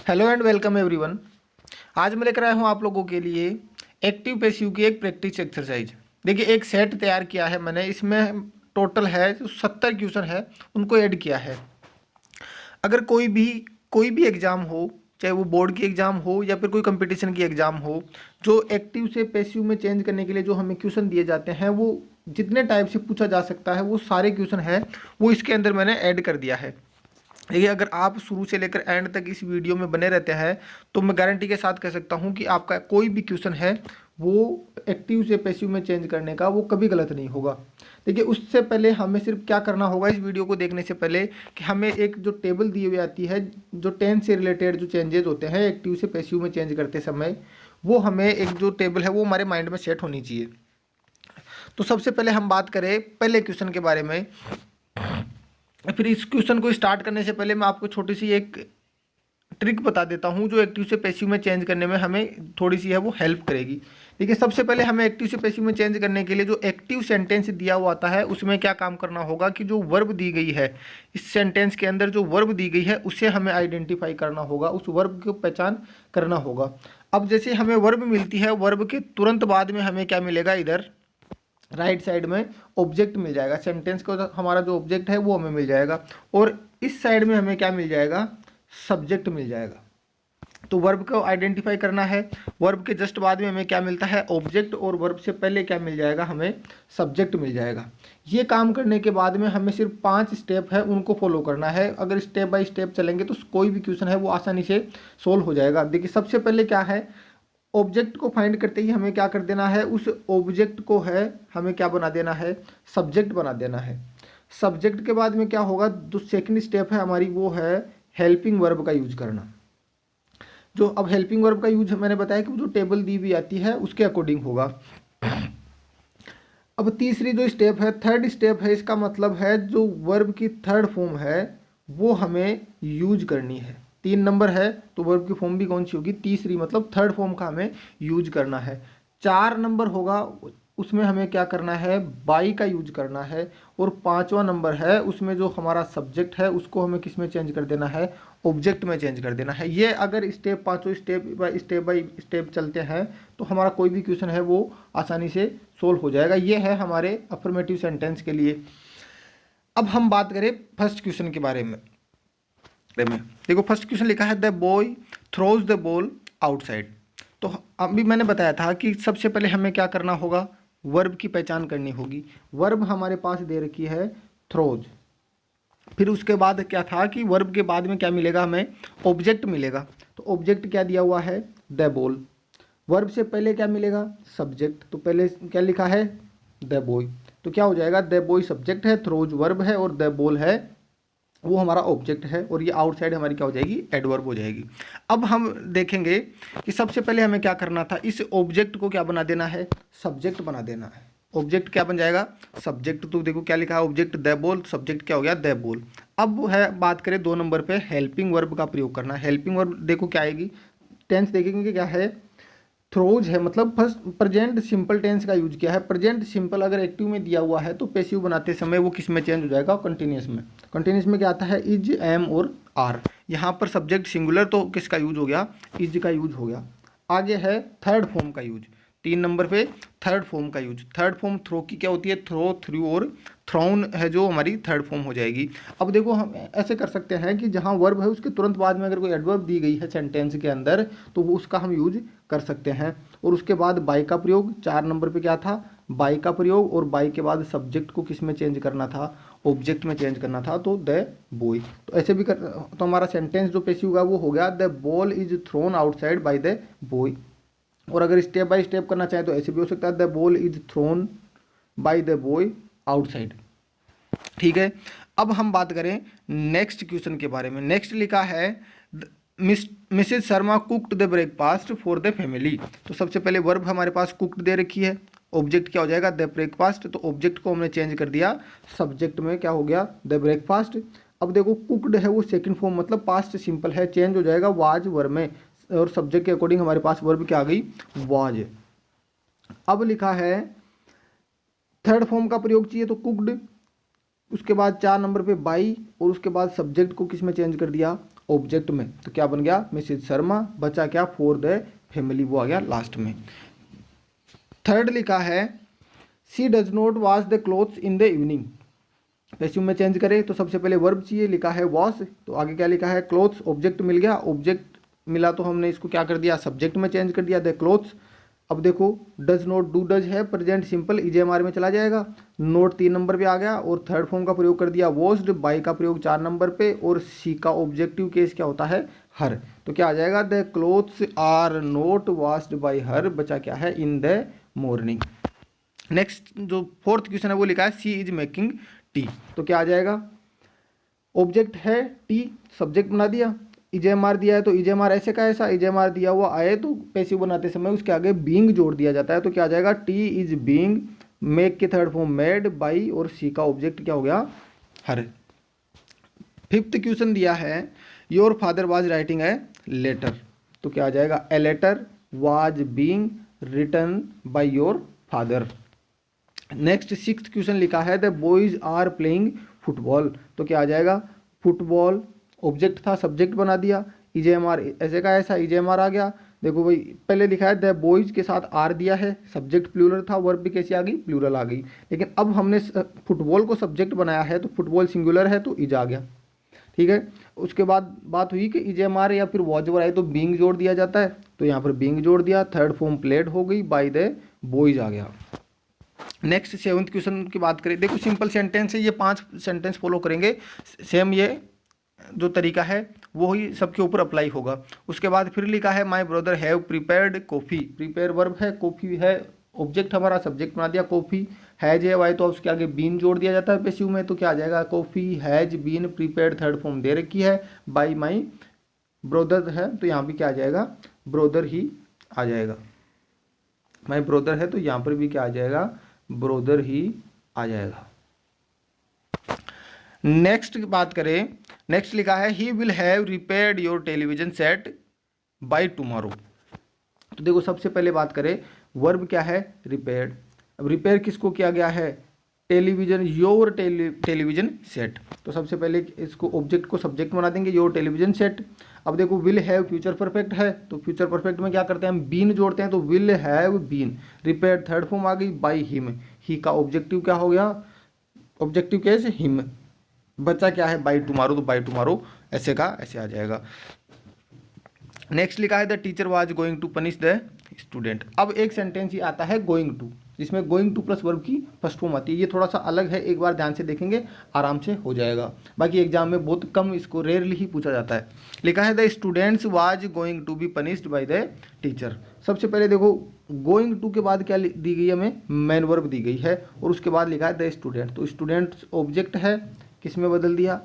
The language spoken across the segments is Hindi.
Hello and welcome everyone. आज मैं लेकर आया हूँ आप लोगों के लिए एक्टिव पैसिव की एक प्रैक्टिस एक्सरसाइज। देखिए, एक सेट तैयार किया है मैंने, इसमें टोटल है 70 क्वेश्चन है, उनको ऐड किया है। अगर कोई भी एग्ज़ाम हो, चाहे वो बोर्ड की एग्ज़ाम हो या फिर कोई कंपटीशन की एग्ज़ाम हो, जो एक्टिव से पैसिव में चेंज करने के लिए जो हमें क्वेश्चन दिए जाते हैं, वो जितने टाइप से पूछा जा सकता है वो सारे क्वेश्चन है वो इसके अंदर मैंने ऐड कर दिया है। देखिए, अगर आप शुरू से लेकर एंड तक इस वीडियो में बने रहते हैं तो मैं गारंटी के साथ कह सकता हूं कि आपका कोई भी क्वेश्चन है वो एक्टिव से पैसिव में चेंज करने का वो कभी गलत नहीं होगा। देखिए, उससे पहले हमें सिर्फ क्या करना होगा इस वीडियो को देखने से पहले कि हमें एक जो टेबल दी हुई आती है, जो टेंस से रिलेटेड जो चेंजेस होते हैं एक्टिव से पैसिव में चेंज करते समय, वो हमें एक जो टेबल है वो हमारे माइंड में सेट होनी चाहिए। तो सबसे पहले हम बात करें पहले क्वेश्चन के बारे में। फिर इस क्वेश्चन को स्टार्ट करने से पहले मैं आपको छोटी सी एक ट्रिक बता देता हूं जो एक्टिव से पैसिव में चेंज करने में हमें थोड़ी सी है वो हेल्प करेगी। देखिए, सबसे पहले हमें एक्टिव से पैसिव में चेंज करने के लिए जो एक्टिव सेंटेंस दिया हुआ आता है उसमें क्या काम करना होगा कि जो वर्ब दी गई है, इस सेंटेंस के अंदर जो वर्ब दी गई है उसे हमें आइडेंटिफाई करना होगा, उस वर्ब की पहचान करना होगा। अब जैसे हमें वर्ब मिलती है, वर्ब के तुरंत बाद में हमें क्या मिलेगा, इधर राइट साइड में ऑब्जेक्ट मिल जाएगा। सेंटेंस का हमारा जो ऑब्जेक्ट है वो हमें मिल जाएगा, और इस साइड में हमें क्या मिल जाएगा, सब्जेक्ट मिल जाएगा। तो वर्ब को आइडेंटिफाई करना है, वर्ब के जस्ट बाद में हमें क्या मिलता है, ऑब्जेक्ट, और वर्ब से पहले क्या मिल जाएगा, हमें सब्जेक्ट मिल जाएगा। ये काम करने के बाद में हमें सिर्फ 5 स्टेप है उनको फॉलो करना है। अगर स्टेप बाय स्टेप चलेंगे तो कोई भी क्वेश्चन है वो आसानी से सोल्व हो जाएगा। देखिए, सबसे पहले क्या है, ऑब्जेक्ट को फाइंड करते ही हमें क्या कर देना है, उस ऑब्जेक्ट को है हमें क्या बना देना है, सब्जेक्ट बना देना है। सब्जेक्ट के बाद में क्या होगा, जो सेकंड स्टेप है हमारी वो है हेल्पिंग वर्ब का यूज करना। जो अब हेल्पिंग वर्ब का यूज मैंने बताया कि जो टेबल दी हुई आती है उसके अकॉर्डिंग होगा। अब तीसरी जो स्टेप है, थर्ड स्टेप है, इसका मतलब है जो वर्ब की थर्ड फॉर्म है वो हमें यूज करनी है। 3 नंबर है तो वर्ब की फॉर्म भी कौन सी होगी, तीसरी, मतलब थर्ड फॉर्म का हमें यूज करना है। 4 नंबर होगा, उसमें हमें क्या करना है, बाई का यूज करना है। और 5वां नंबर है, उसमें जो हमारा सब्जेक्ट है उसको हमें किस में चेंज कर देना है, ऑब्जेक्ट में चेंज कर देना है। ये अगर स्टेप पाँचों स्टेप बाई स्टेप चलते हैं तो हमारा कोई भी क्वेश्चन है वो आसानी से सोल्व हो जाएगा। ये है हमारे अफर्मेटिव सेंटेंस के लिए। अब हम बात करें फर्स्ट क्वेश्चन के बारे में। देखो, फर्स्ट क्वेश्चन लिखा है the boy throws the ball outside. तो अभी मैंने बताया था कि सबसे पहले हमें क्या करना होगा, वर्ब की पहचान करनी होगी। वर्ब हमारे पास दे रखी है थ्रोज, फिर उसके बाद क्या था कि वर्ब के बाद में क्या मिलेगा, हमें ऑब्जेक्ट मिलेगा। तो ऑब्जेक्ट क्या दिया हुआ है, द बॉल। वर्ब से पहले क्या मिलेगा, सब्जेक्ट। तो पहले क्या लिखा है, द बॉय। तो क्या हो जाएगा, द बॉय सब्जेक्ट है, थ्रोज वर्ब है, और द बॉल है वो हमारा ऑब्जेक्ट है, और ये आउटसाइड हमारी क्या हो जाएगी, एडवर्ब हो जाएगी। अब हम देखेंगे कि सबसे पहले हमें क्या करना था, इस ऑब्जेक्ट को क्या बना देना है, सब्जेक्ट बना देना है। ऑब्जेक्ट क्या बन जाएगा, सब्जेक्ट। तो देखो क्या लिखा है, ऑब्जेक्ट द बॉल, सब्जेक्ट क्या हो गया, द बॉल। अब वो है बात करें 2 नंबर पे, हेल्पिंग वर्ब का प्रयोग करना। हेल्पिंग वर्ब देखो क्या आएगी, टेंस देखेंगे कि क्या है, थ्रोज है, मतलब फर्स्ट प्रेजेंट सिंपल टेंस का यूज किया है। प्रेजेंट सिंपल अगर एक्टिव में दिया हुआ है तो पैसिव बनाते समय वो किस में चेंज हो जाएगा, कंटिन्यूस में। कंटिन्यूस में क्या आता है, इज, एम और आर। यहाँ पर सब्जेक्ट सिंगुलर तो किसका यूज हो गया, इज का यूज हो गया। आगे है थर्ड फॉर्म का यूज, 3 नंबर पे थर्ड फॉर्म का यूज। थर्ड फॉर्म थ्रो की क्या होती है, थ्रो, थ्रू और थ्रोन है जो हमारी थर्ड फॉर्म हो जाएगी। अब देखो, हम ऐसे कर सकते हैं कि जहाँ वर्ब है उसके तुरंत बाद में अगर कोई एडवर्ब दी गई है सेंटेंस के अंदर तो वो उसका हम यूज कर सकते हैं। और उसके बाद बाई का प्रयोग, 4 नंबर पे क्या था, बाई का प्रयोग। और बाई के बाद सब्जेक्ट को किस में चेंज करना था, ऑब्जेक्ट में चेंज करना था, तो द बॉय। तो ऐसे भी कर, तो हमारा सेंटेंस जो पैसिव होगा वो हो गया, the ball is throne outside by the boy. और अगर स्टेप बाय स्टेप करना चाहे तो ऐसे भी हो सकता है, the ball is throne by the boy outside. ठीक है, अब हम बात करें नेक्स्ट क्वेश्चन के बारे में। नेक्स्ट लिखा है Mrs Sharma cooked the breakfast for the family. तो सबसे पहले वर्ब हमारे पास कुक्ड दे रखी है, ऑब्जेक्ट क्या हो जाएगा, द ब्रेकफास्ट। तो ऑब्जेक्ट को हमने चेंज कर दिया, सब्जेक्ट में क्या हो गया, द ब्रेकफास्ट। अब देखो, कुक्ड है वो सेकंड फॉर्म, मतलब पास्ट सिंपल है, चेंज हो जाएगा वाज वर्ब में, और सब्जेक्ट के अकॉर्डिंग हमारे पास वर्ब क्या आ गई, वाज। अब लिखा है थर्ड फॉर्म का प्रयोग चाहिए तो कुक्ड, उसके बाद 4 नंबर पे बाई, और उसके बाद सब्जेक्ट को किस में चेंज कर दिया, ऑब्जेक्ट में, तो क्या बन गया मिसेज शर्मा, बचा क्या फॉर द फैमिली, वो आ गया लास्ट में। थर्ड लिखा है she does not wash the clothes in the evening. Passive में चेंज करें तो सबसे पहले वर्ब चाहिए, लिखा है वॉश, तो आगे क्या लिखा है क्लोथ्स, ऑब्जेक्ट मिल गया, ऑब्जेक्ट मिला तो हमने इसको क्या कर दिया सब्जेक्ट में चेंज कर दिया द क्लोथ्स। अब देखो डज नॉट डू डज है प्रेजेंट सिंपल ईजेएमआर में चला जाएगा, नोट 3 नंबर पे आ गया और थर्ड फॉर्म का प्रयोग कर दिया वॉश्ड, बाई का प्रयोग 4 नंबर पे और सी का ऑब्जेक्टिव केस क्या होता है हर, तो क्या आ जाएगा the clothes are not washed by her, बचा क्या है इन द मॉर्निंग। नेक्स्ट जो फोर्थ क्वेश्चन है वो लिखा है सी इज मेकिंग टी, तो क्या आ जाएगा ऑब्जेक्ट है टी, सब्जेक्ट बना दिया, ईजेएमआर दिया है तो ईजेएमआर ऐसे का ऐसा, ईजेएमआर दिया हुआ आए तो पैसिव बनाते समय उसके आगे बीइंग जोड़ दिया जाता है, तो क्या आ जाएगा टी इज बीइंग, मेक के थर्ड फॉर्म मेड, बाई और सी का ऑब्जेक्ट क्या हो गया हर। फिफ्थ क्वेश्चन दिया है your father was writing a letter, तो क्या आ जाएगा a letter was being written by your father. Next sixth question लिखा है the boys are playing football, तो क्या आ जाएगा फुटबॉल, ऑब्जेक्ट था सब्जेक्ट बना दिया, ईजेएमआर ऐसे का ऐसा, ईजेएमआर आ गया। देखो भाई पहले लिखा है द बॉयज के साथ आर दिया है, सब्जेक्ट प्लूरल था, वर्ब भी कैसी आ गई प्लूरल आ गई, लेकिन अब हमने फुटबॉल को सब्जेक्ट बनाया है तो फुटबॉल सिंगुलर है तो इज आ गया, ठीक है। उसके बाद बात हुई कि ईजेएमआर या फिर वॉजवर आए तो बीइंग जोड़ दिया जाता है, तो यहाँ पर बीइंग जोड़ दिया, थर्ड फॉर्म प्लेड हो गई, बाय द बॉयज आ गया। नेक्स्ट सेवंथ क्वेश्चन की बात करें, देखो सिंपल सेंटेंस है, ये 5 सेंटेंस फॉलो करेंगे, सेम ये जो तरीका है वो ही सबके ऊपर अप्लाई होगा। उसके बाद फिर लिखा है my brother have prepared coffee, prepare verb है, कॉफ़ी है ऑब्जेक्ट, हमारा सब्जेक्ट बना दिया कॉफ़ी, हैज है वाई तो उसके आगे बीन जोड़ दिया जाता है पैसिव में, तो क्या आ जाएगा coffee has been prepared, third form दे रखी है, बाई माई ब्रदर है तो यहाँ भी क्या आ जाएगा ब्रदर ही आ जाएगा, माई ब्रदर है तो यहाँ पर भी क्या आ जाएगा ब्रदर ही आ जाएगा। नेक्स्ट बात करें, नेक्स्ट लिखा है he will have repaired your television set bye tomorrow, तो देखो सबसे पहले बात करें वर्ब क्या है रिपेयर्ड, अब रिपेयर किसको किया गया है टेलीविजन, योर टेलीविजन सेट, तो सबसे पहले इसको ऑब्जेक्ट को सब्जेक्ट बना देंगे योर टेलीविजन सेट। अब देखो विल हैव फ्यूचर परफेक्ट है तो फ्यूचर परफेक्ट में क्या करते हैं हम बीन जोड़ते हैं, तो will have been, repaired third form आ गई बाय हिम, ही का ऑब्जेक्टिव क्या हो गया ऑब्जेक्टिव कैसे हिम, बच्चा क्या है बाय टुमारो, तो बाय टुमारो ऐसे का ऐसे आ जाएगा। नेक्स्ट लिखा है the teacher was going to punish the student, अब एक सेंटेंस ही आता है गोइंग टू, जिसमें गोइंग टू प्लस वर्ब की फर्स्ट फॉर्म आती है, ये थोड़ा सा अलग है, एक बार ध्यान से देखेंगे आराम से हो जाएगा, बाकी एग्जाम में बहुत कम इसको रेयरली ही पूछा जाता है। लिखा है the students was going to be punished by the teacher, सबसे पहले देखो गोइंग टू के बाद क्या दी गई हमें मेन वर्ब दी गई है और उसके बाद लिखा है द स्टूडेंट, तो स्टूडेंट ऑब्जेक्ट है किस में बदल दिया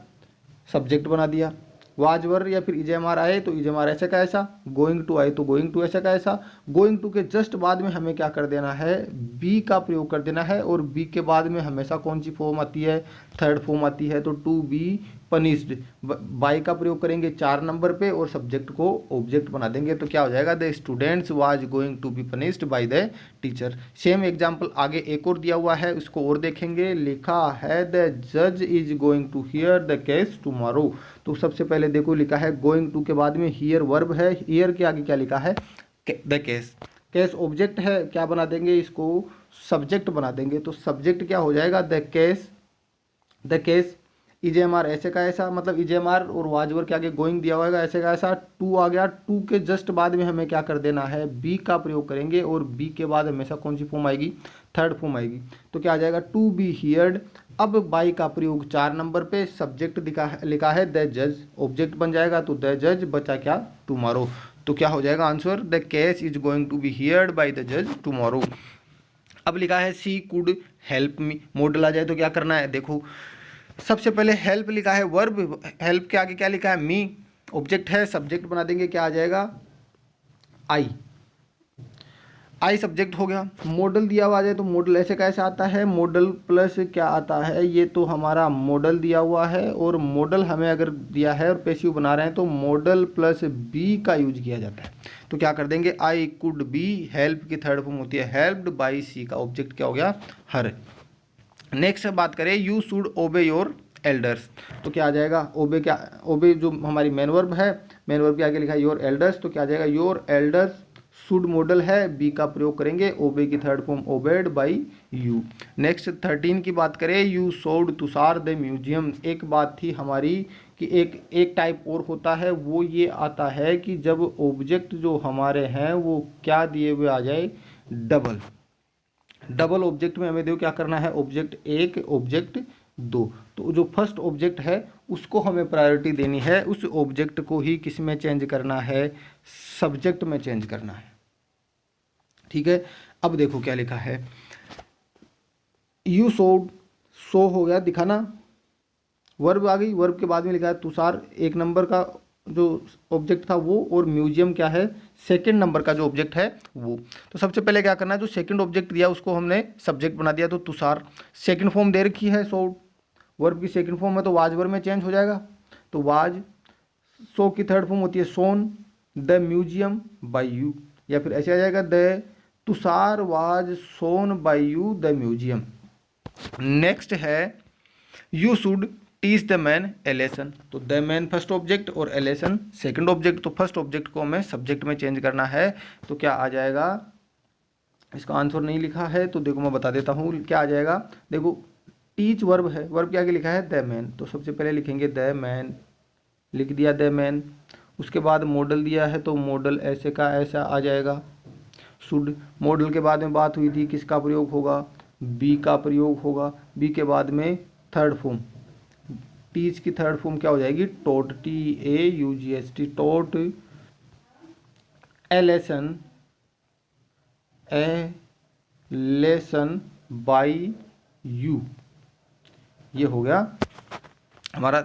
सब्जेक्ट बना दिया, वाजवर या फिर ईजेएमआर आए तो ईजेएमआर ऐसे का ऐसा, गोइंग टू आए तो गोइंग टू ऐसा का ऐसा, गोइंग टू के जस्ट बाद में हमें क्या कर देना है बी का प्रयोग कर देना है और बी के बाद में हमेशा कौन सी फॉर्म आती है थर्ड फॉर्म आती है, तो टू बी पनिश्ड, बाई का प्रयोग करेंगे 4 नंबर पे और सब्जेक्ट को ऑब्जेक्ट बना देंगे, तो क्या हो जाएगा the students was going to be punished by the teacher. Same example आगे एक और दिया हुआ है उसको और देखेंगे, लिखा है द जज is going to hear the case tomorrow, तो सबसे पहले देखो लिखा है गोइंग टू के बाद में हियर वर्ब है, हियर के आगे क्या लिखा है द केस, केस ऑब्जेक्ट है क्या बना देंगे इसको सब्जेक्ट बना देंगे, तो सब्जेक्ट क्या हो जाएगा द केस, ईजेएमआर ऐसे का ऐसा, मतलब ईजेएमआर और वाजवर के आगे गोइंग दिया होगा ऐसे का ऐसा, टू आ गया, टू के जस्ट बाद में हमें क्या कर देना है बी का प्रयोग करेंगे और बी के बाद हमेशा कौन सी फॉर्म आएगी थर्ड फॉर्म आएगी, तो क्या आ जाएगा टू बी हियर्ड। अब बाई का प्रयोग 4 नंबर पे, सब्जेक्ट लिखा है द जज, ऑब्जेक्ट बन जाएगा तो द जज, बचा क्या टुमारो, तो क्या हो जाएगा answer the case is going to be heard by the जज टुमारो। अब लिखा है she could help me, modal आ जाए तो क्या करना है देखो सबसे पहले हेल्प लिखा है वर्ब, हेल्प के आगे क्या लिखा है मी, ऑब्जेक्ट है सब्जेक्ट बना देंगे क्या आ जाएगा आई सब्जेक्ट हो गया, मॉडल दिया हुआ आ जाए तो मॉडल ऐसे कैसे आता है मॉडल प्लस क्या आता है ये तो हमारा मॉडल दिया हुआ है और मॉडल हमें अगर दिया है और पैसिव बना रहे हैं तो मॉडल प्लस बी का यूज किया जाता है, तो क्या कर देंगे आई कुड बी, हेल्प की थर्ड फॉर्म होती है हेल्प्ड बाई, सी का ऑब्जेक्ट क्या हो गया हर। नेक्स्ट बात करें यू शुड ओबे योर एल्डर्स। तो क्या आ जाएगा, ओबे क्या, ओबे जो हमारी मेन वर्ब है, मेन वर्ब के आगे लिखा है योर एल्डर्स, तो क्या आ जाएगा योर एल्डर्स शुड मॉडल है, बी का प्रयोग करेंगे, ओबे की third form obeyed by you. Next 13 की बात करें, you showed Tushar the museum. एक बात थी हमारी कि एक टाइप और होता है, वो ये आता है कि जब ऑब्जेक्ट जो हमारे हैं वो क्या दिए हुए आ जाए, डबल। डबल ऑब्जेक्ट में हमें देखो क्या करना है, ऑब्जेक्ट एक ऑब्जेक्ट दो, तो जो फर्स्ट ऑब्जेक्ट है उसको हमें प्रायोरिटी देनी है, उस ऑब्जेक्ट को ही किस में चेंज करना है, सब्जेक्ट में चेंज करना है। ठीक है, अब देखो क्या लिखा है, यू शोड, शो हो गया दिखाना, वर्ब आ गई, वर्ब के बाद में लिखा है तुषार एक नंबर का जो ऑब्जेक्ट था वो, और म्यूजियम क्या है, सेकंड नंबर का जो ऑब्जेक्ट है वो। तो सबसे पहले क्या करना है, जो सेकंड ऑब्जेक्ट दिया उसको हमने सब्जेक्ट बना दिया, तो तुषार सेकंड फॉर्म दे रखी है शोड, वर्ब की सेकंड फॉर्म है तो वाज वर्ब में चेंज हो जाएगा, तो वाज, शो की थर्ड फॉर्म होती है shown, the museum by you, या फिर ऐसे आ जाएगा the Tushar was shown by you the museum. Next है you should teach the man a lesson, तो द मैन फर्स्ट ऑब्जेक्ट और ए लेसन सेकेंड ऑब्जेक्ट, तो फर्स्ट ऑब्जेक्ट को हमें सब्जेक्ट में चेंज करना है, तो क्या आ जाएगा, इसका आंसर नहीं लिखा है तो देखो मैं बता देता हूँ क्या आ जाएगा। देखो टीच वर्ब है, वर्ब के आगे लिखा है द मैन, तो सबसे पहले लिखेंगे द मैन, लिख दिया द मैन, उसके बाद मॉडल दिया है तो मॉडल ऐसे का ऐसा आ जाएगा, शुड, मॉडल के बाद में बात हुई थी किसका प्रयोग होगा, बी का प्रयोग होगा, बी के बाद में थर्ड फॉर्म, टीच की थर्ड फॉर्म क्या हो जाएगी, taught, TAUGHT, taught, a lesson by you, ये हो गया हमारा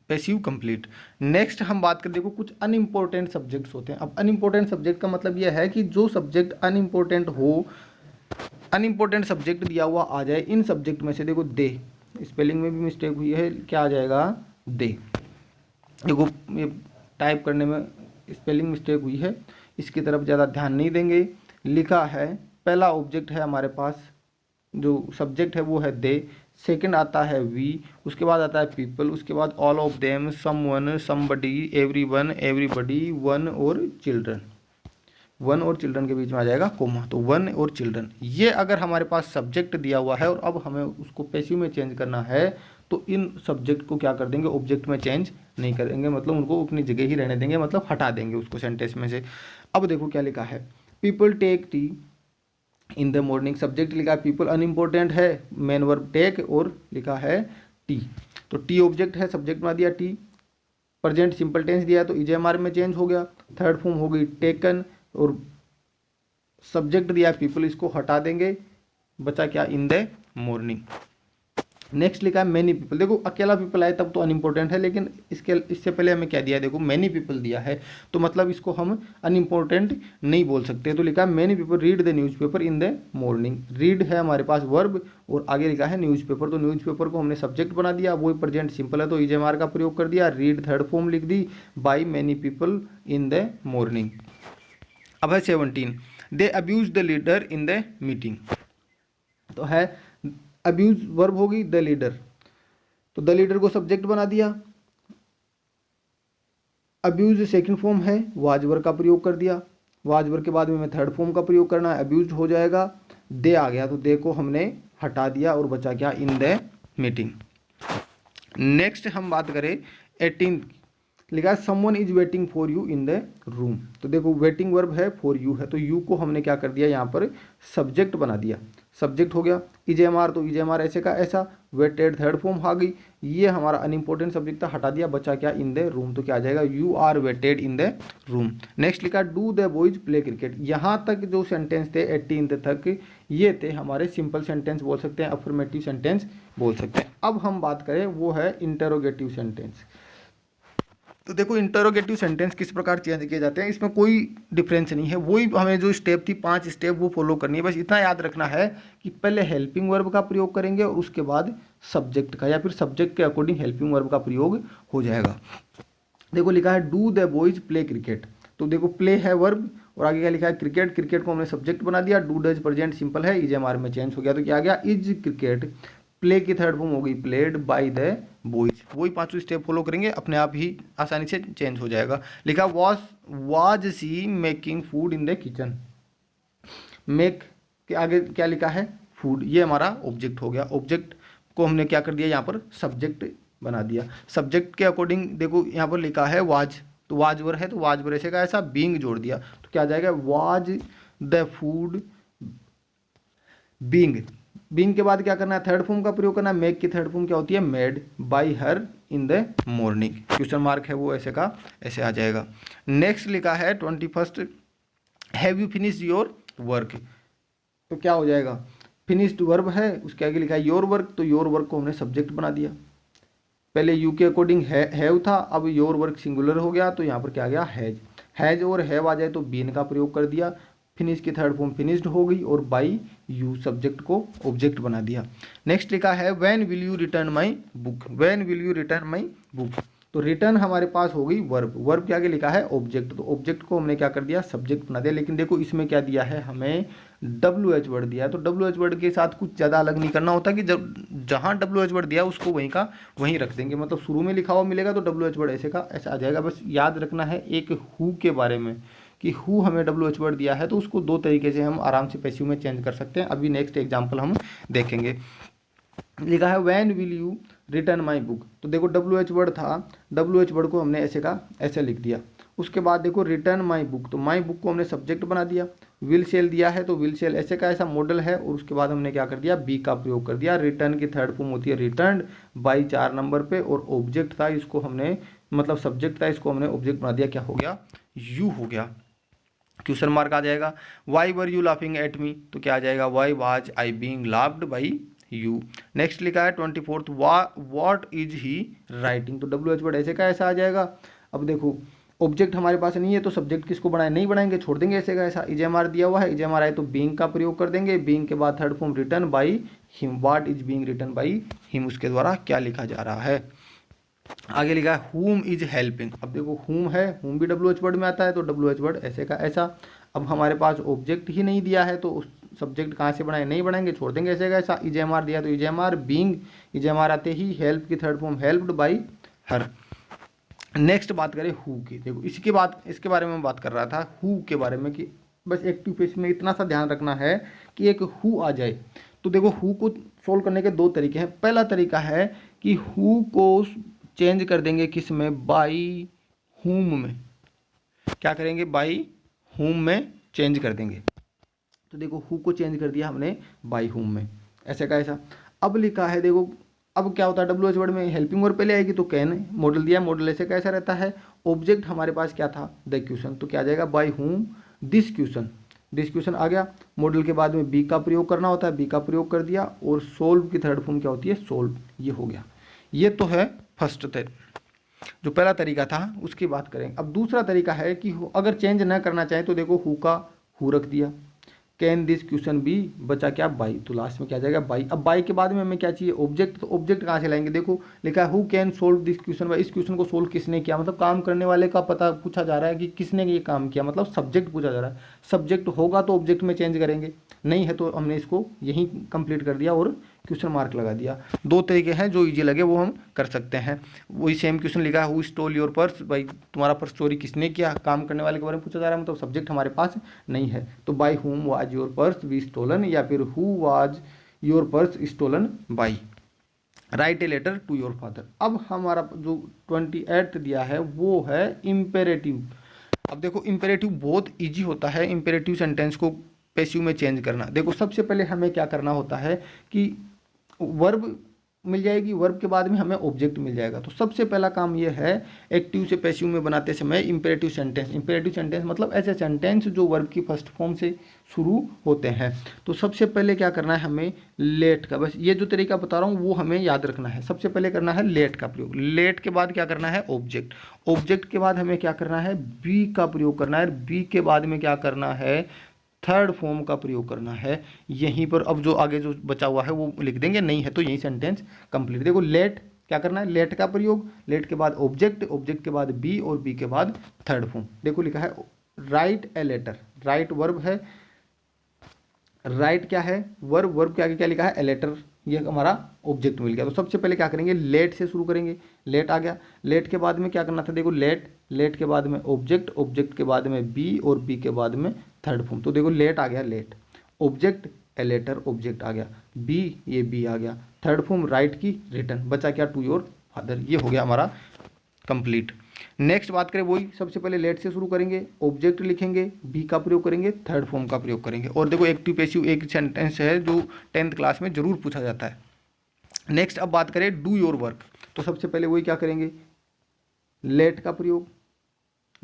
पैसिव कंप्लीट। नेक्स्ट हम बात करें, देखो कुछ अनइम्पोर्टेंट सब्जेक्ट्स होते हैं। अब अनइम्पोर्टेंट सब्जेक्ट का मतलब यह है कि जो सब्जेक्ट अनइम्पोर्टेंट हो, अनइम्पोर्टेंट सब्जेक्ट दिया हुआ आ जाए, इन सब्जेक्ट में से देखो दे, स्पेलिंग में भी मिस्टेक हुई है, क्या आ जाएगा दे, देखो ये टाइप करने में स्पेलिंग मिस्टेक हुई है, इसकी तरफ ज़्यादा ध्यान नहीं देंगे। लिखा है पहला ऑब्जेक्ट है हमारे पास, जो सब्जेक्ट है वो है दे, सेकंड आता है वी, उसके बाद आता है पीपल, उसके बाद all of them, someone, somebody, everyone, everybody, one और चिल्ड्रन, वन और चिल्ड्रन के बीच में आ जाएगा कोमा, तो वन और चिल्ड्रन। ये अगर हमारे पास सब्जेक्ट दिया हुआ है और अब हमें उसको पैसिव में चेंज करना है, तो इन सब्जेक्ट को क्या कर देंगे, ऑब्जेक्ट में चेंज नहीं करेंगे, मतलब उनको अपनी जगह ही रहने देंगे, मतलब हटा देंगे उसको सेंटेंस में से। अब देखो क्या लिखा है, people take tea in the morning, subject लिखा है पीपल, अनइम्पोर्टेंट है, मेन वर्ब टेक, और लिखा है टी, तो टी ऑब्जेक्ट है, सब्जेक्ट बना दिया टी, प्रेजेंट सिंपल टेंस दिया है तो ईजेएमआर में चेंज हो गया, थर्ड फॉर्म हो गई टेकन, और सब्जेक्ट दिया है पीपल, इसको हटा देंगे, बचा क्या, इन द मॉर्निंग। नेक्स्ट लिखा है मैनी पीपल, देखो अकेला पीपल आए तब तो अनइम्पोर्टेंट है, लेकिन इससे पहले हमें क्या दिया है, देखो मैनी पीपल दिया है, तो मतलब इसको हम अनइम्पोर्टेंट नहीं बोल सकते, तो लिखा है many people read the newspaper in the morning, read है हमारे पास वर्ब और आगे लिखा है न्यूज़पेपर, तो न्यूज़पेपर को हमने सब्जेक्ट बना दिया, वो प्रेजेंट सिंपल है तो ईजेएमआर का प्रयोग कर दिया, रीड थर्ड फॉर्म लिख दी, by many people in the morning. अब है 17, they abuse the leader in the meeting, तो है अब्यूज वर्ब होगी द लीडर, तो द लीडर को सब्जेक्ट बना दिया, अब्यूज सेकंड फॉर्म है, वाज वर्ब का प्रयोग कर दिया, वाज वर्ब के बाद में थर्ड फॉर्म का प्रयोग करना है, अब्यूज हो जाएगा, दे आ गया तो दे को हमने हटा दिया और बचा क्या, इन द मीटिंग। नेक्स्ट हम बात करें 18, लिखा है someone is waiting for you in the room, तो देखो वेटिंग वर्ब है, फॉर यू है, तो यू को हमने क्या कर दिया, यहाँ पर सब्जेक्ट बना दिया, सब्जेक्ट हो गया, ईजेएमआर तो ईजेएमआर ऐसे का ऐसा, वेटेड थर्ड फॉर्म आ गई, ये हमारा अनइम्पोर्टेंट सब्जेक्ट था, हटा दिया, बचा क्या, इन द रूम, तो क्या आ जाएगा, you are waited in the room. Next लिखा do the boys play cricket, यहाँ तक जो सेंटेंस थे 18 तक ये थे हमारे सिंपल सेंटेंस बोल सकते हैं, अफर्मेटिव सेंटेंस बोल सकते हैं। अब हम बात करें वो है इंटरोगेटिव सेंटेंस, तो देखो इंटरोगेटिव सेंटेंस किस प्रकार चेंज किए जाते हैं, इसमें कोई डिफरेंस नहीं है, वही हमें जो स्टेप थी 5 स्टेप वो फॉलो करनी है, बस इतना याद रखना है कि पहले हेल्पिंग वर्ब का प्रयोग करेंगे और उसके बाद सब्जेक्ट का, या फिर सब्जेक्ट के अकॉर्डिंग हेल्पिंग वर्ब का प्रयोग हो जाएगा। देखो लिखा है do the boys play cricket, तो देखो प्ले है वर्ब और आगे क्या लिखा है क्रिकेट, क्रिकेट को हमने सब्जेक्ट बना दिया, डू डज प्रेजेंट सिंपल है, ईजेएमआर में चेंज हो गया, तो क्या आ गया, इज क्रिकेट, प्ले की थर्ड फॉर्म हो गई प्लेड, बाय द बॉयज। वही पांचों स्टेप फॉलो करेंगे, अपने आप ही आसानी से चेंज हो जाएगा। लिखा was she making food in the kitchen. Make के आगे क्या लिखा है, फूड, ये हमारा ऑब्जेक्ट हो गया। ऑब्जेक्ट को हमने क्या कर दिया, यहाँ पर सब्जेक्ट बना दिया। सब्जेक्ट के अकॉर्डिंग देखो यहाँ पर लिखा है वाज, तो वाज वर है तो वाज वर ऐसे का ऐसा बींग जोड़ दिया तो क्या आ जाएगा, was the food being. Being के बाद क्या करना है, थर्ड फॉर्म का प्रयोग करना है। मेक की थर्ड फॉर्म क्या होती है, made by her in the morning. Question mark है वो ऐसे का ऐसे आ जाएगा। नेक्स्ट लिखा है 21, have you finish your work. तो क्या हो जाएगा, फिनिश्ड वर्ब है, उसके आगे लिखा है योर वर्क, तो योर वर्क को हमने सब्जेक्ट बना दिया। पहले यू के अकॉर्डिंग हैव था, अब योर वर्क सिंगुलर हो गया तो यहाँ पर क्या आ गया, हैज। हैज और हैव आ जाए तो बीन का प्रयोग कर दिया। फिनिश की थर्ड फॉर्म फिनिश्ड हो गई और बाई यू सब्जेक्ट को ऑब्जेक्ट बना दिया। नेक्स्ट लिखा है when will you return my book. When will you return my book, तो रिटर्न हमारे पास हो गई वर्ब। वर्ब के आगे लिखा है ऑब्जेक्ट, तो ऑब्जेक्ट को हमने क्या कर दिया, सब्जेक्ट बना दिया। लेकिन देखो इसमें क्या दिया है, हमें WH वर्ड दिया है, तो WH वर्ड के साथ कुछ ज़्यादा अलग नहीं करना होता कि जब जहाँ WH वर्ड दिया उसको वहीं का वहीं रख देंगे। मतलब शुरू में लिखा हुआ मिलेगा तो WH वर्ड ऐसे का ऐसा आ जाएगा। बस याद रखना है एक हु के बारे में कि हु हमें WH वर्ड दिया है तो उसको दो तरीके से हम आराम से पैसिव में चेंज कर सकते हैं। अभी नेक्स्ट एग्जाम्पल हम देखेंगे। लिखा है when will you return my book, तो देखो WH वर्ड था, WH वर्ड को हमने ऐसे का ऐसे लिख दिया। उसके बाद देखो रिटर्न माई बुक, तो माई बुक को हमने सब्जेक्ट बना दिया। विल सेल दिया है तो विल सेल ऐसे का ऐसा मॉडल है, और उसके बाद हमने क्या कर दिया, बी का प्रयोग कर दिया। रिटर्न की थर्ड फॉर्म होती है रिटर्न बाई 4 नंबर पे, और ऑब्जेक्ट था इसको हमने मतलब सब्जेक्ट था इसको हमने ऑब्जेक्ट बना दिया। क्या हो गया, यू हो गया। क्वेश्चन मार्क आ जाएगा। Why were you laughing at me, तो क्या आ जाएगा, why was I being laughed by you. Next लिखा है 24, व्हाट इज ही राइटिंग, तो WH वर्ड ऐसे का ऐसा आ जाएगा। अब देखो ऑब्जेक्ट हमारे पास नहीं है तो सब्जेक्ट किसको बनाए, नहीं बनाएंगे, छोड़ देंगे ऐसे का ऐसा। इजेएमआर दिया हुआ है, इजेएमआर आए तो बीइंग का प्रयोग कर देंगे। बीइंग के बाद third form written by him, what is being written by him, उसके द्वारा क्या लिखा जा रहा है। आगे लिखा है whom इज हेल्पिंग। अब देखो whom है, whom भी WH वर्ड में आता है तो WH वर्ड ऐसे का ऐसा। अब हमारे पास ऑब्जेक्ट ही नहीं दिया है तो उस सब्जेक्ट कहाँ से बनाए, नहीं बनाएंगे, छोड़ देंगे ऐसे का ऐसा। इजेएमआर दिया तो इजेएमआर, बीइंग इजेएमआर आते ही हेल्प की third form helped by her. Next बात करें हु की। देखो इसके बारे में बात कर रहा था हु के बारे में कि बस एक्टिव पेज में इतना सा ध्यान रखना है कि एक हु आ जाए। तो देखो हु को सोल्व करने के दो तरीके हैं। पहला तरीका है कि हु को चेंज कर देंगे किस में, बाई हुम में। क्या करेंगे, बाई हुम में चेंज कर देंगे। तो देखो हु को चेंज कर दिया हमने बाई हुम में, ऐसे का ऐसा। अब लिखा है देखो, अब क्या होता है WH वर्ड में हेल्पिंग वर्ड पहले आएगी तो कैन, मॉडल दिया, मॉडल ऐसे कैसा रहता है। ऑब्जेक्ट हमारे पास क्या था, द क्वेश्चन, तो क्या आ जाएगा, by whom this question. This question आ गया। मॉडल के बाद में बी का प्रयोग करना होता है, बी का प्रयोग कर दिया, और सोल्व की थर्ड फॉर्म क्या होती है, सोल्व, ये हो गया। ये तो है फर्स्ट जो पहला तरीका था उसकी बात करेंगे। अब दूसरा तरीका है कि अगर चेंज ना करना चाहें तो देखो हु का हु रख दिया। कैन दिस क्वेश्चन बी, बचा क्या, बाई, तो लास्ट में क्या आ जाएगा, बाई। अब बाई के बाद में हमें क्या चाहिए, ऑब्जेक्ट, तो ऑब्जेक्ट कहाँ से लाएंगे, देखो लिखा है who can solve this question by. इस क्वेश्चन को सोल्व किसने किया, मतलब काम करने वाले का पता पूछा जा रहा है कि किसने ये काम किया, मतलब सब्जेक्ट पूछा जा रहा है। सब्जेक्ट होगा तो ऑब्जेक्ट में चेंज करेंगे, नहीं है तो हमने इसको यहीं कंप्लीट कर दिया और क्वेश्चन मार्क लगा दिया। दो तरीके हैं जो इजी लगे वो हम कर सकते हैं। वही सेम क्वेश्चन लिखा है हु स्टोल योर पर्स, भाई तुम्हारा पर्स चोरी किसने किया, काम करने वाले के बारे में पूछा जा रहा है, मतलब सब्जेक्ट हमारे पास नहीं है। तो by whom was your purse be stolen, या फिर who was your purse stolen by. Write a letter to your father. अब हमारा जो 28 दिया है वो है इम्पेरेटिव। अब देखो इम्पेरेटिव बहुत ईजी होता है, इम्पेरेटिव सेंटेंस को पैसिव में चेंज करना। देखो सबसे पहले हमें क्या करना होता है कि वर्ब मिल जाएगी, वर्ब के बाद में हमें ऑब्जेक्ट मिल जाएगा। तो सबसे पहला काम ये है एक्टिव से पैसिव में बनाते समय इम्पेरेटिव सेंटेंस। इम्पेरेटिव सेंटेंस मतलब ऐसे सेंटेंस जो वर्ब की फर्स्ट फॉर्म से शुरू होते हैं। तो सबसे पहले क्या करना है हमें, लेट का, बस ये जो तरीका बता रहा हूँ वो हमें याद रखना है। सबसे पहले करना है लेट का प्रयोग, लेट के बाद क्या करना है, ऑब्जेक्ट, ऑब्जेक्ट के बाद हमें क्या करना है, बी का प्रयोग करना है, बी के बाद में क्या करना है, थर्ड फॉर्म का प्रयोग करना है। यहीं पर अब जो आगे जो बचा हुआ है वो लिख देंगे, नहीं है तो यही सेंटेंस कंप्लीट। देखो लेट क्या करना है, लेट का प्रयोग, लेट के बाद ऑब्जेक्ट, ऑब्जेक्ट के बाद बी, और बी के बाद थर्ड फॉर्म। देखो लिखा है write a letter, write verb है, राइट क्या है, वर्ब, वर्ब के आगे क्या लिखा है, ए लेटर, ये हमारा ऑब्जेक्ट मिल गया। तो सबसे पहले क्या करेंगे, लेट से शुरू करेंगे। लेट आ गया, लेट के बाद में क्या करना था, देखो लेट, लेट के बाद में ऑब्जेक्ट, ऑब्जेक्ट के बाद में बी और बी के बाद में थर्ड फॉर्म। तो देखो लेट आ गया, let, object a letter, object आ गया, बी ये बी आ गया, थर्ड फॉर्म राइट की रिटर्न, बचा क्या टू योर फादर। ये हो गया हमारा कंप्लीट। नेक्स्ट बात करें वही, सबसे पहले लेट से शुरू करेंगे, ऑब्जेक्ट लिखेंगे, बी का प्रयोग करेंगे, थर्ड फॉर्म का प्रयोग करेंगे। और देखो एक्टिव पैसिव एक सेंटेंस है जो 10th क्लास में जरूर पूछा जाता है। नेक्स्ट अब बात करें डू योर वर्क, तो सबसे पहले वही क्या करेंगे, लेट का प्रयोग,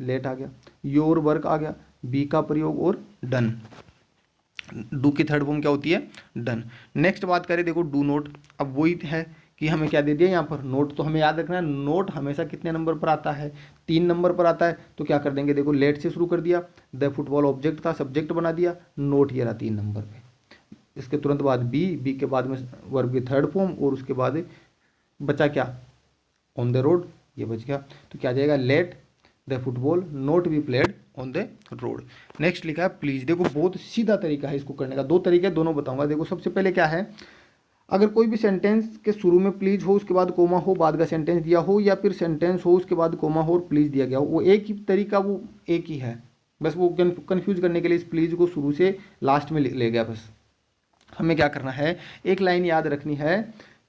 लेट आ गया, योर वर्क आ गया, बी का प्रयोग और डन। डू की थर्ड फॉर्म क्या होती है, डन। नेक्स्ट बात करें देखो डू नोट, अब वही है कि हमें क्या दे दिया यहाँ पर नोट, तो हमें याद रखना है नोट हमेशा कितने नंबर पर आता है, 3 नंबर पर आता है। तो क्या कर देंगे, देखो लेट से शुरू कर दिया, द फुटबॉल ऑब्जेक्ट था, सब्जेक्ट बना दिया, नोट ये रहा 3 नंबर पे। इसके तुरंत बाद बी, बी के बाद में वर्ब की थर्ड फॉर्म और उसके बाद बचा क्या, ऑन द रोड, ये बच गया। तो क्या जाएगा, let the football note be played on the road. Next लिखा है प्लीज, देखो बहुत सीधा तरीका है इसको करने का, 2 तरीके दोनों बताऊंगा। देखो सबसे पहले क्या है, अगर कोई भी सेंटेंस के शुरू में प्लीज हो, उसके बाद कोमा हो, बाद का सेंटेंस दिया हो, या फिर सेंटेंस हो उसके बाद कोमा हो और प्लीज दिया गया हो, वो एक ही तरीका, वो एक ही है, बस वो कंफ्यूज करने के लिए इस प्लीज को शुरू से लास्ट में ले गया। बस हमें क्या करना है, एक लाइन याद रखनी है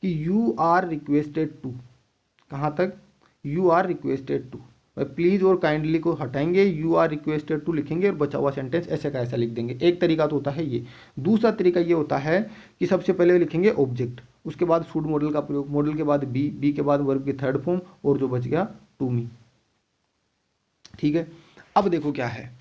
कि यू आर रिक्वेस्टेड टू, कहाँ तक, you are requested to, please और काइंडली को हटाएंगे, यू आर रिक्वेस्टेड टू लिखेंगे और बचा हुआ सेंटेंस ऐसे का ऐसा लिख देंगे। एक तरीका तो होता है ये। दूसरा तरीका ये होता है कि सबसे पहले लिखेंगे ऑब्जेक्ट, उसके बाद शुड मॉडल का प्रयोग, मॉडल के बाद बी, बी के बाद वर्ब की थर्ड फॉर्म और जो बच गया टू मी। ठीक है, अब देखो क्या है,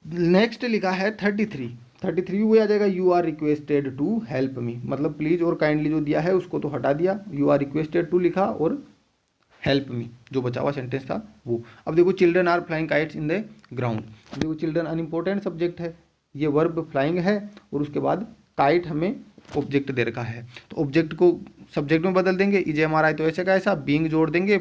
नेक्स्ट लिखा है 33 वही आ जाएगा, you are requested to help me, मतलब प्लीज और काइंडली जो दिया है उसको तो हटा दिया, यू आर रिक्वेस्टेड टू लिखा और हेल्प मी जो बचा हुआ सेंटेंस था वो। अब देखो children are flying kites in the ground, देखो चिल्ड्रन अनइम्पोर्टेंट सब्जेक्ट है, ये वर्ब फ्लाइंग है और उसके बाद काइट हमें ऑब्जेक्ट दे रखा है, तो ऑब्जेक्ट को सब्जेक्ट में बदल देंगे, इजे एम आर आई तो ऐसे का ऐसा, बीइंग जोड़ देंगे,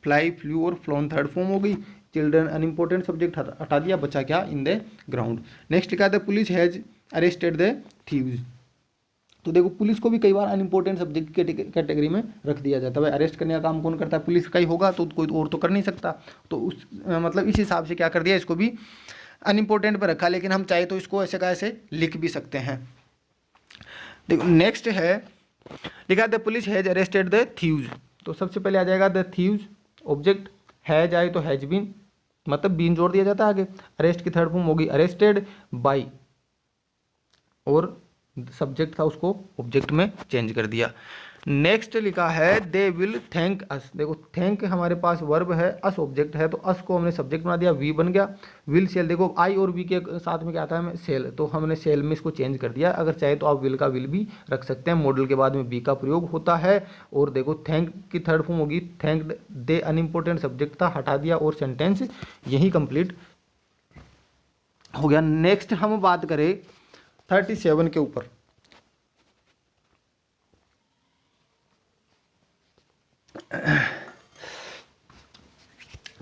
फ्लाई फ्लू और फ्लोन थर्ड फॉर्म हो गई, चिल्ड्रन अनइम्पोर्टेंट सब्जेक्ट हटा दिया, बचा क्या, इन द ग्राउंड। नेक्स्ट लिखा था police has arrested the thieves, तो देखो पुलिस को भी कई बार अनइम्पोर्टेंट सब्जेक्ट कैटेगरी में रख दिया जाता है। भाई अरेस्ट करने का काम कौन करता है, पुलिस का ही होगा, तो कोई और तो कर नहीं सकता, तो उस मतलब इस हिसाब से क्या कर दिया, इसको भी अनइम्पोर्टेंट पर रखा, लेकिन हम चाहे तो इसको ऐसे का ऐसे लिख भी सकते हैं। देखो नेक्स्ट है लिखा the police has arrested the thieves, तो सबसे पहले आ जाएगा द थीव्स, ऑब्जेक्ट हैज आए तो हैज बीन, मतलब बीन जोड़ दिया जाता है आगे, अरेस्ट की थर्ड फॉर्म होगी अरेस्टेड बाई और सब्जेक्ट था उसको ऑब्जेक्ट में चेंज कर दिया। नेक्स्ट लिखा है दे विल थैंक अस, देखो थैंक हमारे पास वर्ब है, अस ऑब्जेक्ट है, तो अस को हमने सब्जेक्ट बना दिया, वी बन गया, विल सेल, देखो आई और वी के साथ में क्या आता है सेल, तो हमने सेल में इसको चेंज कर दिया। अगर चाहे तो आप विल का विल भी रख सकते हैं, मॉडल के बाद में बी का प्रयोग होता है। और देखो थैंक की थर्ड फॉर्म होगी थैंक दे, अनइम्पोर्टेंट सब्जेक्ट था हटा दिया और सेंटेंस यही कंप्लीट हो गया। नेक्स्ट हम बात करें 37 के ऊपर,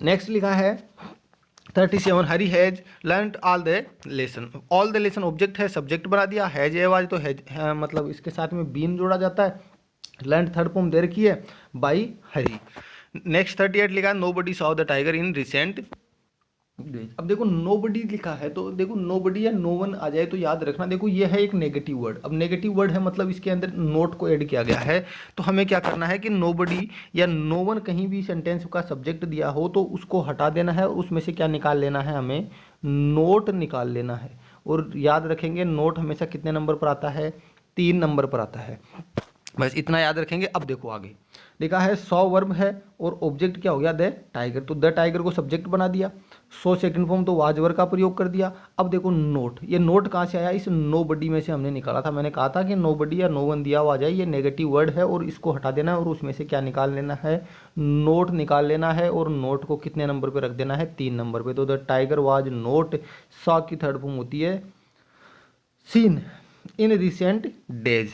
नेक्स्ट लिखा है 37 Hari has learned all the lesson, all the lesson object है, सब्जेक्ट बना दिया, हैज आवाज तो हैज मतलब इसके साथ में बीन जोड़ा जाता है, लर्न थर्ड फॉर्म दे रखी है बाई हरी। नेक्स्ट 38 लिखा है nobody saw the tiger in recent days, अब देखो नोबडी लिखा है, तो देखो नोबडी या नो वन आ जाए तो याद रखना, देखो ये है एक नेगेटिव वर्ड, अब नेगेटिव वर्ड है मतलब इसके अंदर नोट को ऐड किया गया है, तो हमें क्या करना है कि नोबडी या नो वन कहीं भी सेंटेंस का सब्जेक्ट दिया हो तो उसको हटा देना है, उसमें से क्या निकाल लेना है, हमें नोट निकाल लेना है। और याद रखेंगे नोट हमेशा कितने नंबर पर आता है, 3 नंबर पर आता है, बस इतना याद रखेंगे। अब देखो आगे लिखा है 100 वर्ब है और ऑब्जेक्ट क्या हो गया द टाइगर, तो द टाइगर को सब्जेक्ट बना दिया, 100 सेकंड फॉर्म तो वाज वर्ब का प्रयोग कर दिया। अब देखो नोट, ये नोट कहाँ से आया, इस नोबडी में से हमने निकाला था, मैंने कहा था कि नोबडी या नो वन दिया हुआ आ जाए, ये नेगेटिव वर्ड है और इसको हटा देना है और उसमें से क्या निकाल लेना है, नोट निकाल लेना है। और नोट को कितने नंबर पर रख देना है, 3 नंबर पर, तो the tiger was note, saw की थर्ड फॉर्म होती है seen in recent days.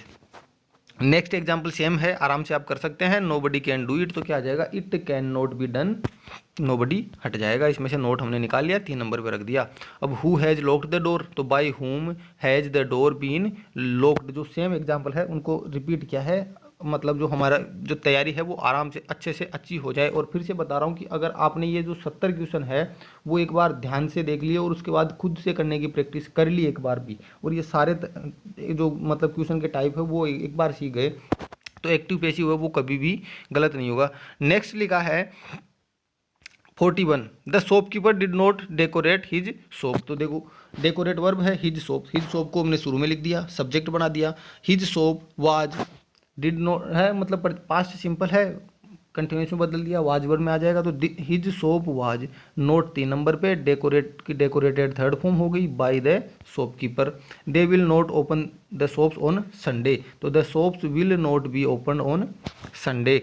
Next example same है, आराम से आप कर सकते हैं। नोबडी कैन डू इट, तो क्या आ जाएगा, it can not be done, nobody हट जाएगा, इसमें से नोट हमने निकाल लिया, 3 नंबर पे रख दिया। अब who has locked the door, तो by whom has the door been locked, जो सेम एग्जाम्पल है उनको रिपीट किया है, मतलब जो हमारा जो तैयारी है वो आराम से अच्छे से अच्छी हो जाए। और फिर से बता रहा हूँ कि अगर आपने ये जो 70 क्वेश्चन है वो एक बार ध्यान से देख लिए और उसके बाद खुद से करने की प्रैक्टिस कर ली एक बार भी, और ये सारे जो मतलब क्वेश्चन के टाइप है वो एक बार सीख गए, तो एक्टिव पैसिव है वो कभी भी गलत नहीं होगा। नेक्स्ट लिखा है 41, the shopkeeper did not decorate his shop, तो देखो डेकोरेट वर्ब है, हिज शॉप को हमने शुरू में लिख दिया, सब्जेक्ट बना दिया। His shop was, did not है मतलब पास्ट सिंपल है, कंटिन्यूस में बदल दिया, वाज वर्ब में आ जाएगा, तो his shop was not 3 number पे, डेकोरेट की डेकोरेटेड थर्ड फॉर्म हो गई, by the shopkeeper. They will not open the shops on Sunday, तो the shops will not be open on Sunday.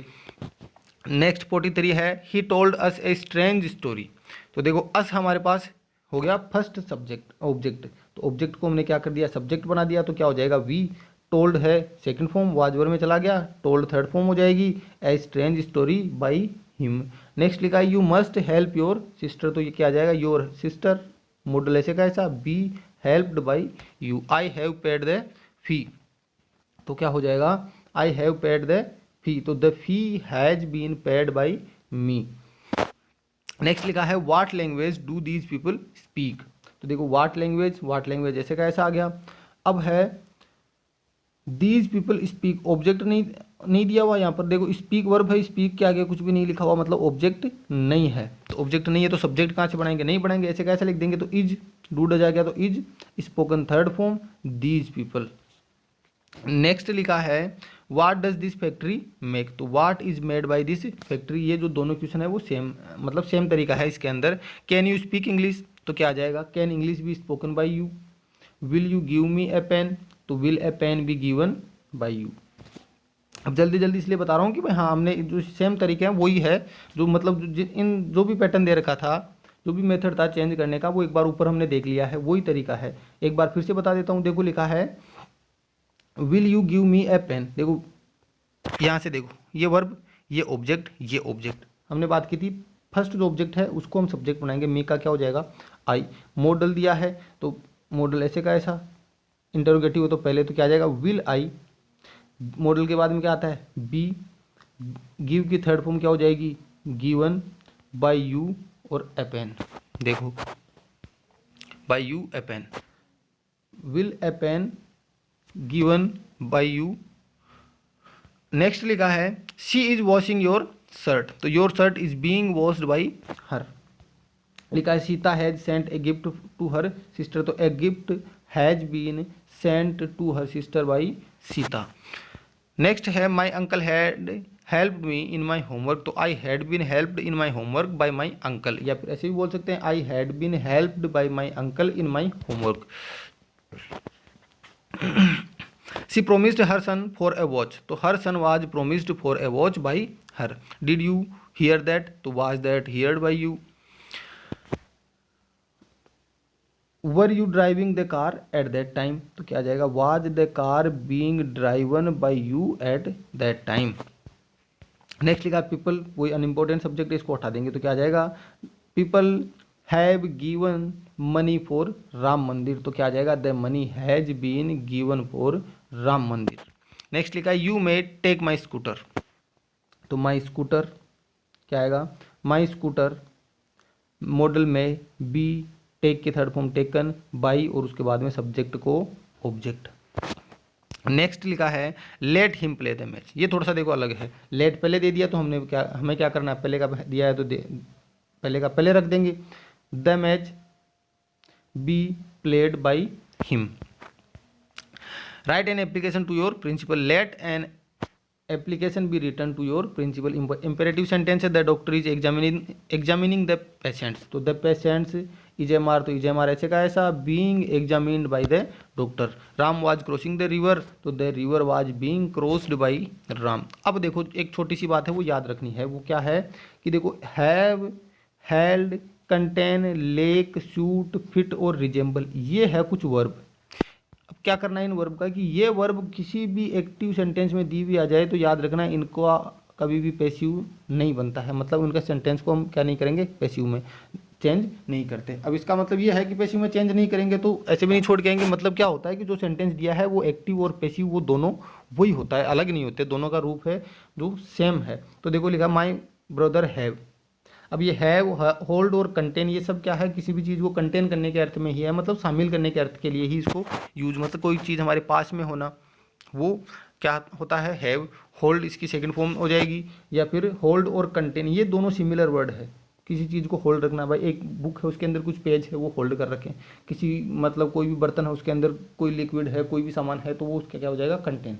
Next 43 है, he told us a strange story, तो देखो अस हमारे पास हो गया फर्स्ट सब्जेक्ट ऑब्जेक्ट, तो ऑब्जेक्ट को हमने क्या कर दिया, सब्जेक्ट बना दिया, तो क्या हो जाएगा वी। टोल्ड है सेकंड फॉर्म, वाज वर्ब में चला गया, टोल्ड थर्ड फॉर्म हो जाएगी, ए strange story by him. Next लिखा है you must help your sister, तो ये क्या आ जाएगा, योर सिस्टर, मॉडल ऐसे का ऐसा, be helped by you. I have paid the fee, तो क्या हो जाएगा, I have paid the fee, तो the fee has been paid by me. Next लिखा है what language do these people speak, तो देखो व्हाट लैंग्वेज ऐसे का ऐसा आ गया। अब है दीज पीपल स्पीक, ऑब्जेक्ट नहीं दिया हुआ यहाँ पर, देखो स्पीक वर्ब है, स्पीक के आगे कुछ भी नहीं लिखा हुआ, मतलब ऑब्जेक्ट नहीं है, तो ऑब्जेक्ट नहीं है तो सब्जेक्ट कहाँ से बनाएंगे, नहीं बनाएंगे, ऐसे कैसे लिख देंगे, तो इज, डूड आ गया, तो is spoken third form, these people. Next लिखा है what does this factory make, तो what is made by this factory, ये जो दोनों क्वेश्चन है वो सेम मतलब सेम तरीका है इसके अंदर। कैन यू स्पीक इंग्लिश, तो क्या आ जाएगा, can English be spoken by you. Will you give me a pen, तो will a pen be given by you. अब जल्दी जल्दी इसलिए बता रहा हूँ कि भाई हाँ हमने जो सेम तरीके हैं वही है, जो मतलब इन जो भी पैटर्न दे रखा था, जो भी मेथड था चेंज करने का, वो एक बार ऊपर हमने देख लिया है, वही तरीका है। एक बार फिर से बता देता हूँ, देखो लिखा है will you give me a pen, देखो यहाँ से देखो ये वर्ब, ये ऑब्जेक्ट हमने बात की थी, फर्स्ट जो ऑब्जेक्ट है उसको हम सब्जेक्ट बनाएंगे, मी का क्या हो जाएगा आई। मॉडल दिया है तो मॉडल ऐसे का ऐसा, इंटरोगेटिव हो तो पहले तो क्या आ जाएगा विल आई, मॉडल के बाद में क्या आता है बी, गिव की थर्ड फॉर्म क्या हो जाएगी गिवन बाय यू और ए पेन, देखो by you a pen, will a pen given by you. Next लिखा है she is washing your shirt, तो your shirt is being washed by her. लिखा है Sita has sent a gift to her sister, तो a gift has been sent to her sister by Sita. Next है my uncle had helped me in my homework, तो I had been helped in my homework by my uncle, या फिर ऐसे भी बोल सकते हैं I had been helped by my uncle in my homework. She promised her son for a watch, तो her son was promised for a watch by her. Did you hear that, तो was that heard by you. Were you driving the car at that time, तो क्या आ जाएगा was the car being driven by you at that time. Next लिखा पीपल, कोई अनइम्पोर्टेंट सब्जेक्ट इसको हटा देंगे तो क्या आ जाएगा people have given money for Ram Mandir, तो क्या आ जाएगा the money has been given for Ram Mandir. Next लिखा है you may take my scooter, तो माई स्कूटर क्या आएगा माई स्कूटर, मॉडल में बी, टेक की थर्ड फॉर्म टेकन, बाई और उसके बाद में सब्जेक्ट को ऑब्जेक्ट। नेक्स्ट लिखा है let him play the match, ये थोड़ा सा देखो अलग है, लेट पहले दे दिया तो हमें क्या करना है, पहले का दिया है तो पहले का पहले रख देंगे, the match be played by him. Write an application to your principal, let an application be return to your principal. Imperative sentence है the doctor is examining the patients, तो the patients is am are, तो इज एम आर ऐसे का ऐसा, being examined by the doctor. Ram was crossing the river, तो the river was being crossed by Ram. अब देखो एक छोटी सी बात है वो याद रखनी है, वो क्या है कि देखो have, held, contain, lake, shoot, fit और रिजेंबल, ये है कुछ वर्ब। क्या करना है इन वर्ब का कि ये वर्ब किसी भी एक्टिव सेंटेंस में दी हुई आ जाए तो याद रखना इनको कभी भी पैसिव नहीं बनता है, मतलब उनका सेंटेंस को हम क्या नहीं करेंगे, पैसिव में चेंज नहीं करते। अब इसका मतलब ये है कि पैसिव में चेंज नहीं करेंगे तो ऐसे भी नहीं छोड़ के आएंगे, मतलब क्या होता है कि जो सेंटेंस दिया है वो एक्टिव और पैसिव वो दोनों वही होता है, अलग नहीं होते, दोनों का रूप है जो सेम है। तो देखो लिखा माई ब्रदर हैव। अब ये हैव, होल्ड और कंटेन ये सब क्या है, किसी भी चीज़ को कंटेन करने के अर्थ में ही है, मतलब शामिल करने के अर्थ के लिए ही इसको यूज, मतलब कोई चीज़ हमारे पास में होना वो क्या होता है, हैव। होल्ड इसकी सेकंड फॉर्म हो जाएगी, या फिर होल्ड और कंटेन ये दोनों सिमिलर वर्ड है। किसी चीज़ को होल्ड रखना, भाई एक बुक है उसके अंदर कुछ पेज है वो होल्ड कर रखें, किसी मतलब कोई भी बर्तन है उसके अंदर कोई लिक्विड है, कोई भी सामान है, तो वो उसका क्या हो जाएगा, कंटेन।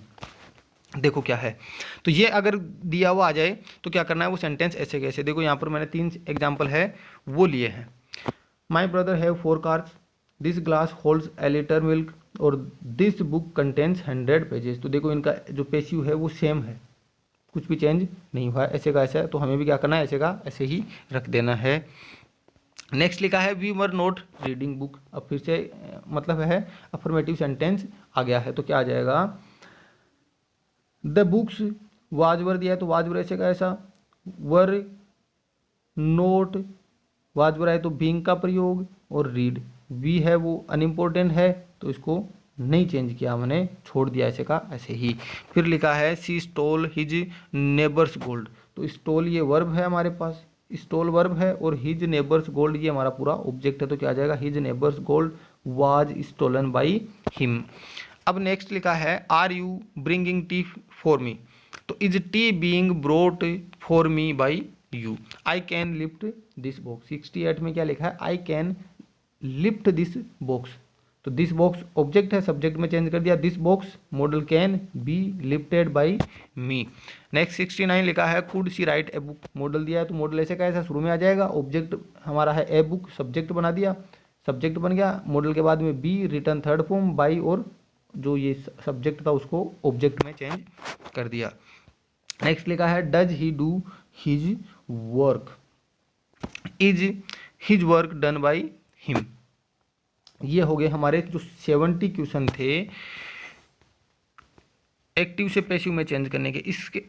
देखो क्या है, तो ये अगर दिया हुआ आ जाए तो क्या करना है, वो सेंटेंस ऐसे कैसे, देखो यहाँ पर मैंने 3 एग्जाम्पल है वो लिए हैं। My brother have 4 cars, this glass holds A litre milk, और दिस बुक कंटेन्स 100 पेजेस। तो देखो इनका जो पैसिव है वो सेम है, कुछ भी चेंज नहीं हुआ है, ऐसे का ऐसा है, तो हमें भी क्या करना है, ऐसे का ऐसे ही रख देना है। नेक्स्ट लिखा है we were not reading book. अब फिर से मतलब है अफर्मेटिव सेंटेंस आ गया है, तो क्या आ जाएगा, द बुक्स वाज वर दिया है तो वाज वर ऐसे का ऐसा, वर नोट वाज वर है तो बीइंग का प्रयोग, और रीड वी है वो अनइम्पोर्टेंट है तो इसको नहीं चेंज किया, मैंने छोड़ दिया ऐसे का ऐसे ही। फिर लिखा है सी स्टोल हिज नेबर्स गोल्ड। तो स्टोल ये वर्ब है हमारे पास, स्टोल वर्ब है, और हिज नेबर्स गोल्ड ये हमारा पूरा ऑब्जेक्ट है, तो क्या आ जाएगा, his neighbours gold was stolen by him. अब नेक्स्ट लिखा है are you bringing tea for me. तो is tea being brought for me by you. I can lift this box. 68 में क्या लिखा है, I can lift this box. तो दिस बॉक्स ऑब्जेक्ट है, सब्जेक्ट में चेंज कर दिया, this box model can be lifted by me. Next 69 लिखा है could see right a book. Model दिया है तो मॉडल ऐसे का ऐसा शुरू में आ जाएगा, ऑब्जेक्ट हमारा है ए बुक, सब्जेक्ट बना दिया, सब्जेक्ट बन गया, मॉडल के बाद में B, return third form, by, और जो ये सब्जेक्ट था उसको ऑब्जेक्ट में चेंज कर दिया। नेक्स्ट लिखा है does he do his work, is his work done by him. ये हो गए हमारे जो 70 क्वेश्चन थे एक्टिव से पैसिव में चेंज करने के।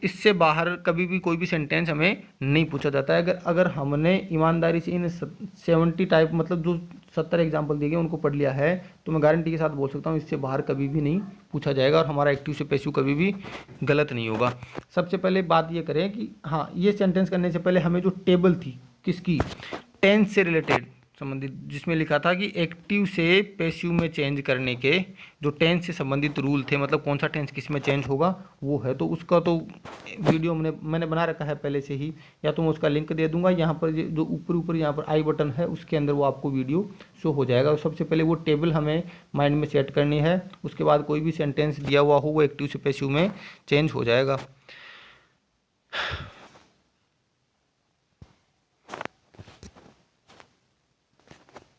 इससे बाहर कभी भी कोई भी सेंटेंस हमें नहीं पूछा जाता है। अगर हमने ईमानदारी से इन 70 टाइप मतलब जो 70 एग्जाम्पल दिए गए उनको पढ़ लिया है तो मैं गारंटी के साथ बोल सकता हूँ इससे बाहर कभी भी नहीं पूछा जाएगा और हमारा एक्टिव से पैसिव कभी भी गलत नहीं होगा। सबसे पहले बात ये करें कि हाँ, ये सेंटेंस करने से पहले हमें जो टेबल थी किसकी, टेंस से रिलेटेड संबंधित, जिसमें लिखा था कि एक्टिव से पैसिव में चेंज करने के जो टेंस से संबंधित रूल थे, मतलब कौन सा टेंस किस में चेंज होगा वो है, तो उसका तो वीडियो मैंने बना रखा है पहले से ही, या तो मैं उसका लिंक दे दूंगा यहाँ पर, जो ऊपर यहाँ पर आई बटन है उसके अंदर वो आपको वीडियो शो हो जाएगा। और सबसे पहले वो टेबल हमें माइंड में सेट करनी है, उसके बाद कोई भी सेंटेंस दिया हुआ हो वो एक्टिव से पैसिव में चेंज हो जाएगा।